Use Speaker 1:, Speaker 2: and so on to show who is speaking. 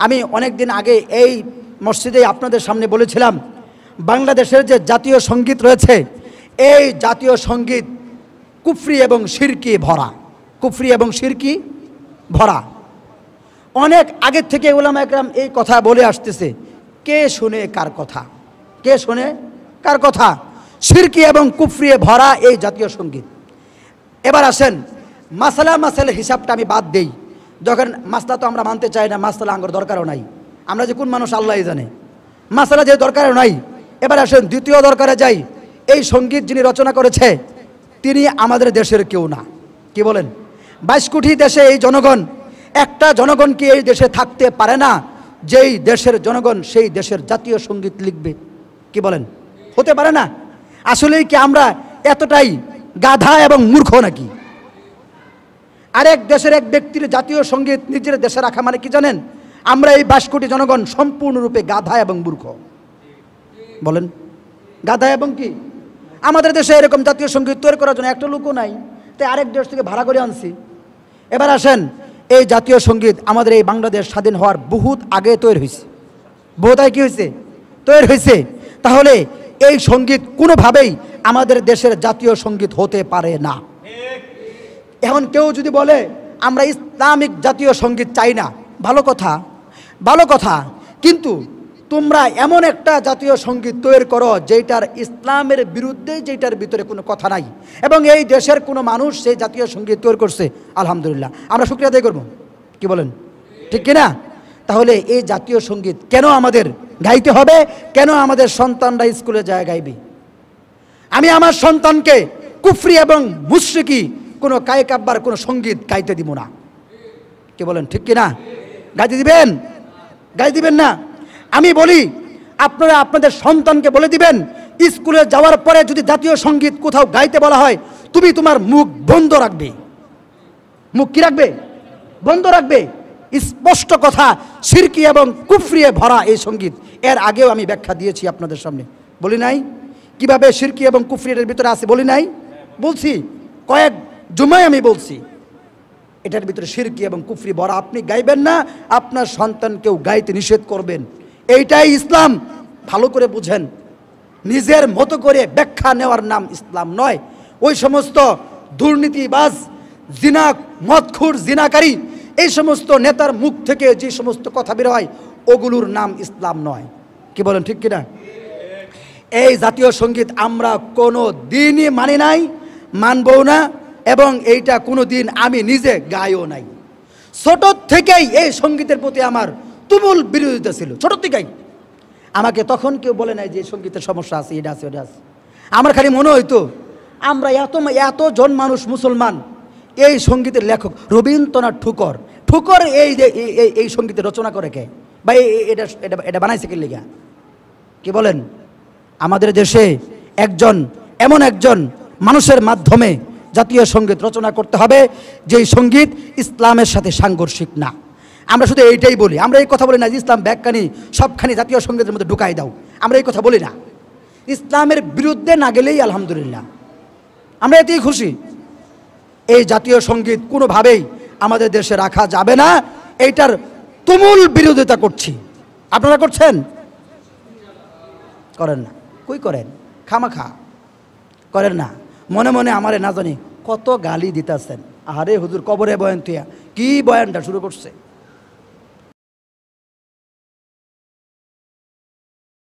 Speaker 1: আমি অনেক দিন আগে এই মসজিদে আপনাদের সামনে বলেছিলাম, বাংলাদেশের যে জাতীয় সঙ্গীত রয়েছে, এই জাতীয় সঙ্গীত কুফরি এবং শিরকি ভরা, কুফরি এবং শিরকি ভরা। অনেক আগের থেকে উলামা একরাম এই কথা বলে আসতেছে, কে শুনে কার কথা, কে শুনে কার কথা? শিরকি এবং কুফরি ভরা এই জাতীয় সঙ্গীত। এবার আসেন মাসালের হিসাবটা আমি বাদ দেই। যখন মাসলা তো আমরা মানতে চাই না, মাসলা আঙ্গর দরকারও নাই, আমরা যে কোন মানুষ আল্লাহই জানে, মাসালা যে দরকারও নাই। এবার আসেন দ্বিতীয় দরকারে যাই। এই সঙ্গীত যিনি রচনা করেছে তিনি আমাদের দেশের কেউ না। কি বলেন? 22 কোটি দেশে এই জনগণ, একটা জনগণ কি এই দেশে থাকতে পারে না যেই দেশের জনগণ সেই দেশের জাতীয় সঙ্গীত লিখবে? কি বলেন? হতে পারে না। আসলেই কি আমরা এতটাই গাধা এবং মূর্খ নাকি? আরেক দেশের এক ব্যক্তির জাতীয় সঙ্গীত নিজের দেশে রাখা মানে কি জানেন? আমরা এই 22 কোটি জনগণ সম্পূর্ণরূপে গাধা এবং মূর্খ। বলেন, গাধা এবং কি? আমাদের দেশে এরকম জাতীয় সঙ্গীত তৈরি করার জন্য একটা লোকও নাই, তাই আরেক দেশ থেকে ভাড়া করে আনছি। এবার আসেন, এই জাতীয় সঙ্গীত আমাদের এই বাংলাদেশ স্বাধীন হওয়ার বহুত আগে তৈরি হয়েছে, বহুত আগে কি হয়েছে? তৈরি হয়েছে। তাহলে এই সঙ্গীত কোনোভাবেই আমাদের দেশের জাতীয় সঙ্গীত হতে পারে না। এখন কেউ যদি বলে আমরা ইসলামিক জাতীয় সঙ্গীত চাই না, ভালো কথা, ভালো কথা, কিন্তু তোমরা এমন একটা জাতীয় সঙ্গীত তৈরি করো যেটার ইসলামের বিরুদ্ধে, যেটার ভিতরে কোনো কথা নাই, এবং এই দেশের কোনো মানুষ সেই জাতীয় সঙ্গীত তৈরি করছে, আলহামদুলিল্লাহ, আমরা শুকরিয়া আদায় করবো। কি বলেন? ঠিক কিনা? তাহলে এই জাতীয় সঙ্গীত কেন আমাদের গাইতে হবে? কেন আমাদের সন্তানরা স্কুলে যায় গাইবে? আমি আমার সন্তানকে কুফরি এবং মুশরিকি কোনো কায়কাব্বার কোনো সঙ্গীত গাইতে দিব না। কি বলেন? ঠিক কিনা? গাইতে দিবেন? গাইতে দিবেন না? আমি বলি আপনারা আপনাদের সন্তানকে বলে দিবেন, স্কুলে যাওয়ার পরে যদি জাতীয় সঙ্গীত কোথাও গাইতে বলা হয়, তুমি তোমার মুখ বন্ধ রাখবে। মুখ কি রাখবে? বন্ধ রাখবে। স্পষ্ট কথা, শিরকি এবং কুফরি ভরা এই সঙ্গীত। এর আগেও আমি ব্যাখ্যা দিয়েছি আপনাদের সামনে, বলি নাই? কিভাবে শিরকি এবং কুফরির ভিতরে আছে বলি নাই? বলছি, কয়েক জুমায় আমি বলছি এটার ভিতরে শিরকি এবং কুফরি ভরা। আপনি গাইবেন না, আপনার সন্তানকেও গাইতে নিষেধ করবেন। এইটাই ইসলাম। ভালো করে বুঝেন। নিজের মতো করে ব্যাখ্যা নেওয়ার নাম ইসলাম নয়। ওই সমস্ত দুর্নীতিবাজ, জিনা, মদখোর, জিনাকারী, এই সমস্ত নেতার মুখ থেকে যে সমস্ত কথা বের হয়, ওগুলোর নাম ইসলাম নয়। কি বলেন? ঠিক কিনা? এই জাতীয় সঙ্গীত আমরা কোনো দিনই মানি নাই, মানবও না, এবং এইটা কোনো দিন আমি নিজে গাইও নাই। ছোট থেকেই এই সঙ্গীতের প্রতি আমার তুমুল বিরোধিতা ছিল, ছোট থেকেই। আমাকে তখন কেউ বলে নাই যে সঙ্গীতের সমস্যা আছে, এটা আছে, ওটা আছে। আমার খালি মনে হইতো আমরা এতজন মানুষ মুসলমান, এই সঙ্গীতের লেখক রবীন্দ্রনাথ ঠাকুর এই সঙ্গীতের রচনা করে কে? বা এটা বানাইছে কে লিগা? কি বলেন? আমাদের দেশে এমন একজন মানুষের মাধ্যমে জাতীয় সঙ্গীত রচনা করতে হবে যেই সঙ্গীত ইসলামের সাথে সাংঘর্ষিক না। আমরা শুধু এইটাই বলি, আমরা এই কথা বলি না যে ইসলাম ব্যাখ্যানি সবখানি জাতীয় সঙ্গীতের মধ্যে ঢুকাই দাও, আমরা এই কথা বলি না। ইসলামের বিরুদ্ধে না গেলেই আলহামদুলিল্লাহ, আমরা এতেই খুশি। এই জাতীয় সঙ্গীত কোনোভাবেই আমাদের দেশে রাখা যাবে না, এইটার তুমুল বিরোধিতা করছি। আপনারা করছেন? করেন না? কই করেন? খামাখা করেন না। মনে মনে আমারে না জানি কত গালি দিতেছেন। আরে হুজুর কবরে বয়ান তুইয়া কি বয়ানটা শুরু করছে।